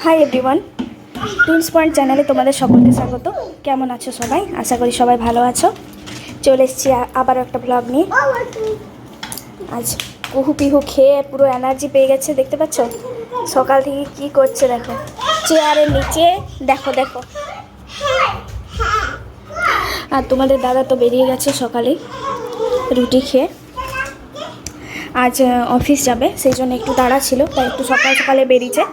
Hi everyone, tools point চ্যানেলে তোমাদের সকলকে স্বাগত। কেমন আছো সবাই? আশা করি সবাই ভালো আছো। চলে এসেছি আবারও একটা ব্লগ নিয়ে। আজ কুহু পিহু খেয়ে পুরো এনার্জি পেয়ে গেছে, দেখতে পাচ্ছ? সকাল থেকে কি করছে দেখো, চেয়ারের নিচে দেখো দেখো। আর তোমাদের দাদা তো বেরিয়ে গেছে সকালে রুটি খেয়ে, আজ অফিস যাবে, সেই জন্য একটু তাড়া ছিল, তাই একটু সকাল সকালে বেরিয়েছে।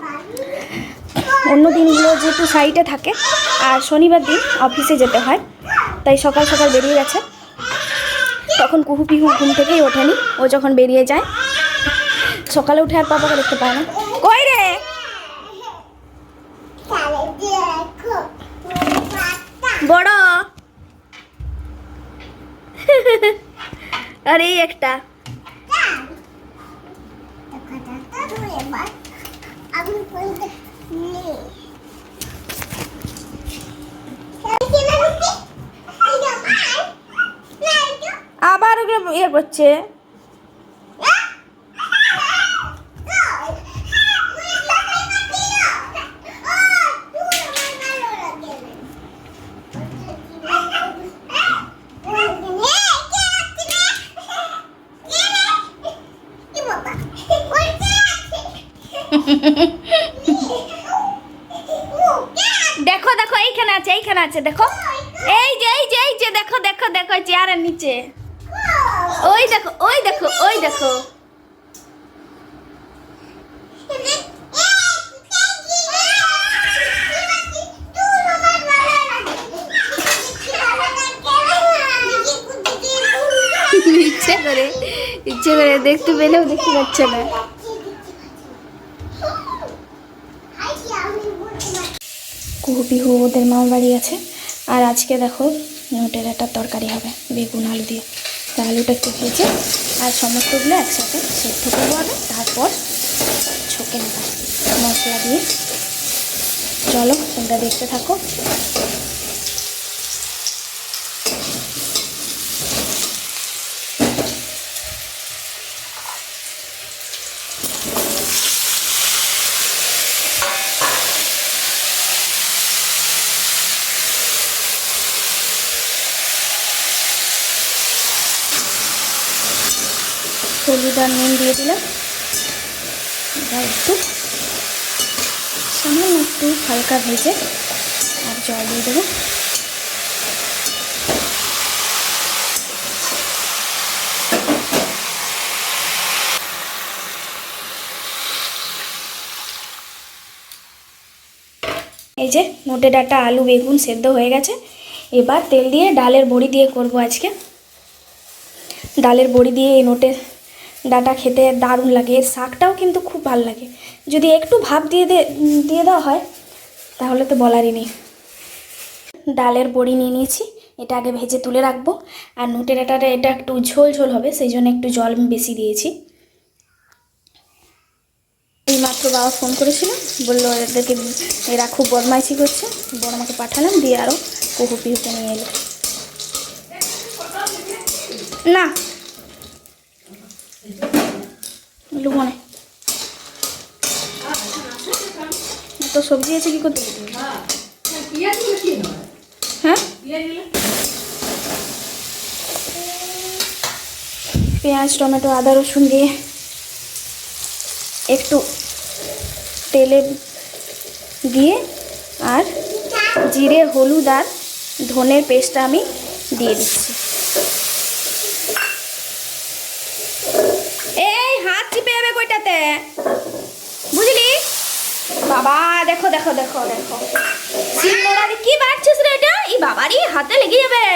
অন্য দিনগুলো যেহেতু সাইটে থাকে আর শনিবার দিন অফিসে যেতে হয়, তাই সকাল সকাল বেরিয়ে গেছে। তখন কুহু পিহু ঘুম থেকেই ওঠেনি, ও যখন বেরিয়ে যায় সকালে উঠে আর পাপাকে দেখতে পায় না। কই রে বড় আর এই একটা আবার ইয়ে করছে। দেখো দেখো এইখানে আছে, এইখানে আছে, দেখো এই যে এই যে এই যে দেখো দেখো দেখো চেয়ারের নিচে, ওই দেখো ওই দেখো ওই দেখো। ইচ্ছে করে দেখতে পেলেও দেখতে পাচ্ছে না। কুহু পিহু ওদের মামা বাড়ি আছে, আর আজকে দেখো নোটের একটা তরকারি হবে বেগুন আলু দিয়ে। তা আলুটা একটু ভেজে আর সমস্তগুলো একসাথে সেদ্ধ করবো আগে, তারপর ছকে নেব মশলা দিয়ে। চলো তোমরা দেখতে থাকো। হলুদ আর নুন দিয়ে দিলাম, এবার একটু সামান্য একটু হালকা ভেজে আর জল দিয়ে দেবো। এই যে নোটে ডাঁটা আলু বেগুন সেদ্ধ হয়ে গেছে, এবার তেল দিয়ে ডালের বড়ি দিয়ে করব আজকে। ডালের বড়ি দিয়ে এই নোটের ডাঁটা খেতে দারুণ লাগে, এর শাকটাও কিন্তু খুব ভালো লাগে। যদি একটু ভাপ দিয়ে দেওয়া হয় তাহলে তো বলারই নেই। ডালের বড়ি নিয়ে নিয়েছি, এটা আগে ভেজে তুলে রাখবো। আর নোটের ডাঁটাটা এটা একটু ঝোল ঝোল হবে, সেই জন্য একটু জল বেশি দিয়েছি। এই মাত্র বাবা ফোন করেছিল, বললো এদেরকে এরা খুব বদমাইশি করছে, বড় আমাকে পাঠালাম, দিয়ে আরও কুহু পিহুকে নিয়ে এলো। না লুমনে তো সবজি আছে কি করতে? হ্যাঁ পেঁয়াজ টমেটো আদা রসুন দিয়ে একটু তেলে দিয়ে আর জিরে হলুদ আর ধনের পেস্টটা আমি দিয়ে দিচ্ছি। এই হাত চিপে যাবে কইটাতে, বুঝলি বাবা? দেখো দেখো দেখো দেখো সিলনোড়াতে কি বাড়ছিস রে এটা? এই বাবারই হাতে লেগে যাবে।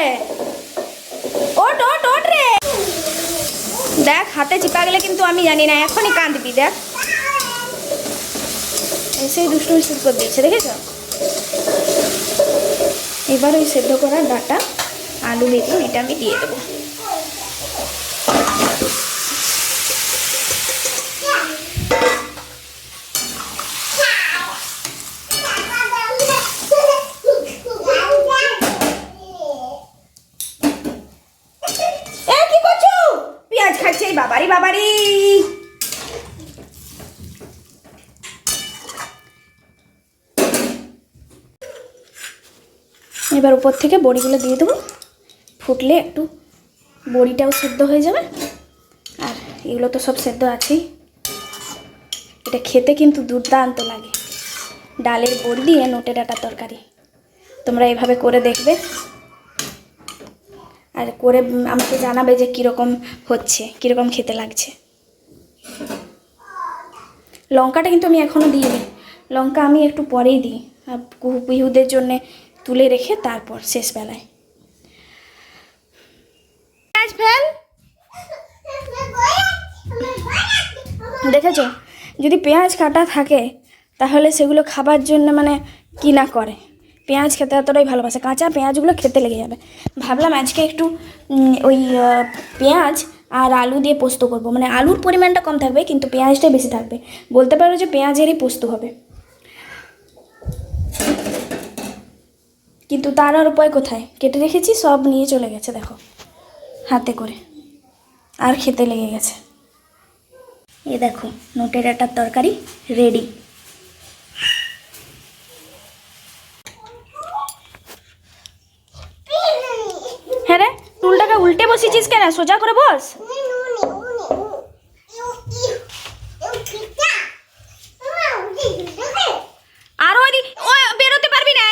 ওট ওট ওট রে, দেখ হাতে চিপা গেলে কিন্তু আমি জানি না, এখনই কাঁদবি। দেখ এসেই দুষ্টু শুরু করে দিয়েছে, দেখেছ? এবার ওই সেদ্ধ করা ডাঁটা আলু বেগুন এটা আমি দিয়ে দেবো। কি করছো? পেঁয়াজ খাচ্ছে বাবারি বাবারি। এবার উপর থেকে বড়িগুলো দিয়ে দেবো, ফুটলে একটু বড়িটাও সেদ্ধ হয়ে যাবে। আর এগুলো তো সব সেদ্ধ আছেই। এটা খেতে কিন্তু দুর্দান্ত লাগে, ডালের বড়ি দিয়ে নোটে ডাঁটার তরকারি। তোমরা এভাবে করে দেখবে আর করে আমাকে জানাবে যে কীরকম হচ্ছে, কীরকম খেতে লাগছে। লঙ্কাটা কিন্তু আমি এখনও দিইনি, লঙ্কা আমি একটু পরেই দিই, পিহুদের জন্যে তুলে রেখে তারপর শেষবেলায়। ফেল দেখেছো, যদি পেঁয়াজ কাটা থাকে তাহলে সেগুলো খাবার জন্য মানে কি না করে। পেঁয়াজ খেতে এতটাই ভালোবাসে, কাঁচা পেঁয়াজগুলো খেতে লেগে যাবে। ভাবলাম আজকে একটু ওই পেঁয়াজ আর আলু দিয়ে পোস্ত করব, মানে আলুর পরিমাণটা কম থাকবে কিন্তু পেঁয়াজটাই বেশি থাকবে। বলতে পারো যে পেঁয়াজেরই পোস্ত হবে, কিন্তু তার আর উপায় কোথায়, কেটে রেখেছি, সব নিয়ে চলে গেছে দেখো হাতে করে, আর খেতে লেগে গেছে। এ দেখো নোটে ডাঁটার তরকারি রেডি। হ্যাঁ রে, টুলটাকে উল্টে বসিয়েছিস কেন? সোজা করে বস। আরো ওই বেরোতে পারবি না,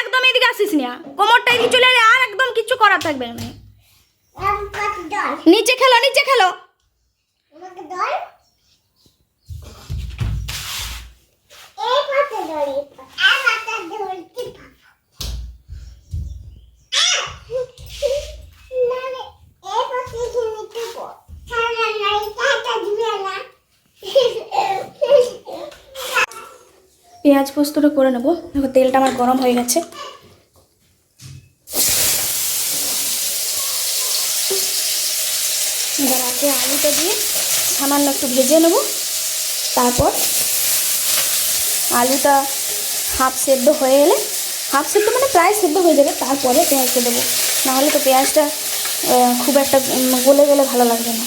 একদম এদিকে আসিস না, কোমরটা এদিকে চলে এলে আর একদম কিচ্ছু করার থাকবে না। নিচে খেলো, নিচে খেলো। পেঁয়াজ পোস্তটা করে নেবো, দেখো তেলটা আমার গরম হয়ে গেছে। এবার আগে আলুটা দিয়ে সামান্য একটু ভেজে নেব, তারপর আলুটা হাফ সেদ্ধ হয়ে এলে, হাফ সেদ্ধ মানে প্রায় সেদ্ধ হয়ে যাবে, তারপরে পেঁয়াজটা দেবো। নাহলে তো পেঁয়াজটা খুব একটা গলে গেলে ভালো লাগবে না।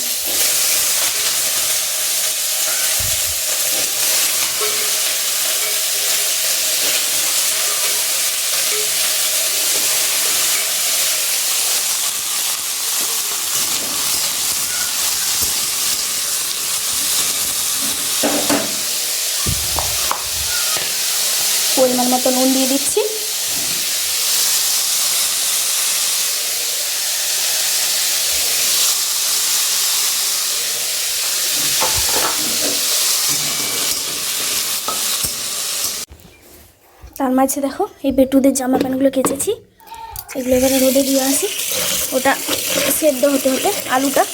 পরিমাণ মতো নুন দিয়ে দিচ্ছি। তার মাঝে দেখো এই বেটুদের জামা প্যান্টগুলো কেচেছি, এগুলো এবারে রোদে দিয়ে আসি, ওটা সেদ্ধ হতে হতে আলুটা।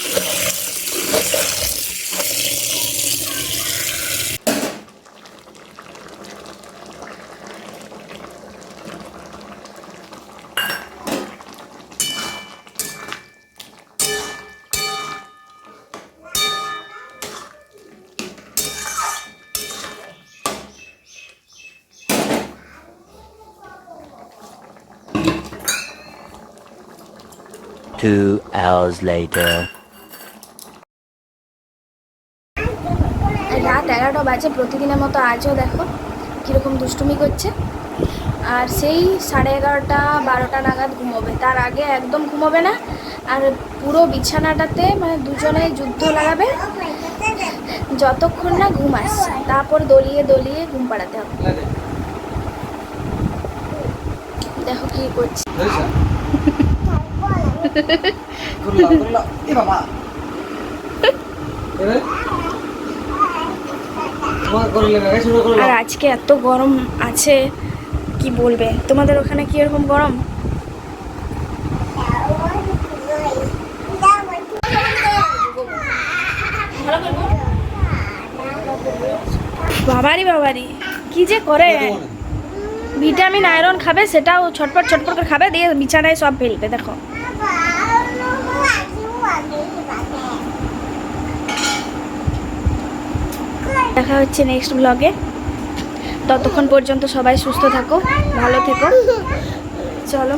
Two hours later. রাত 11টা বাজে, প্রতিদিনের মতো আজও দেখো কীরকম দুষ্টুমি করছে। আর সেই 11:30 12টা নাগাদ ঘুমোবে, তার আগে একদম ঘুমোবে না। আর পুরো বিছানাটাতে মানে দুজনে যুদ্ধ লাগাবে যতক্ষণ না ঘুম আসছে, তারপর দলিয়ে দলিয়ে ঘুম পাড়াতে হবে। দেখো কি করছে। আর আজকে এত গরম আছে কি বলবে, তোমাদের ওখানে কি এরকম গরম? বাবারি বাবারি কি যে করে, ভিটামিন আয়রন খাবে সেটাও ছটপট ছটপট করে খাবে, দিয়ে বিছানায় সব ফেলবে। দেখো দেখা হচ্ছে নেক্সট ব্লগে। ততক্ষণ পর্যন্ত সবাই সুস্থ থাকো, ভালো থেকো, চলো।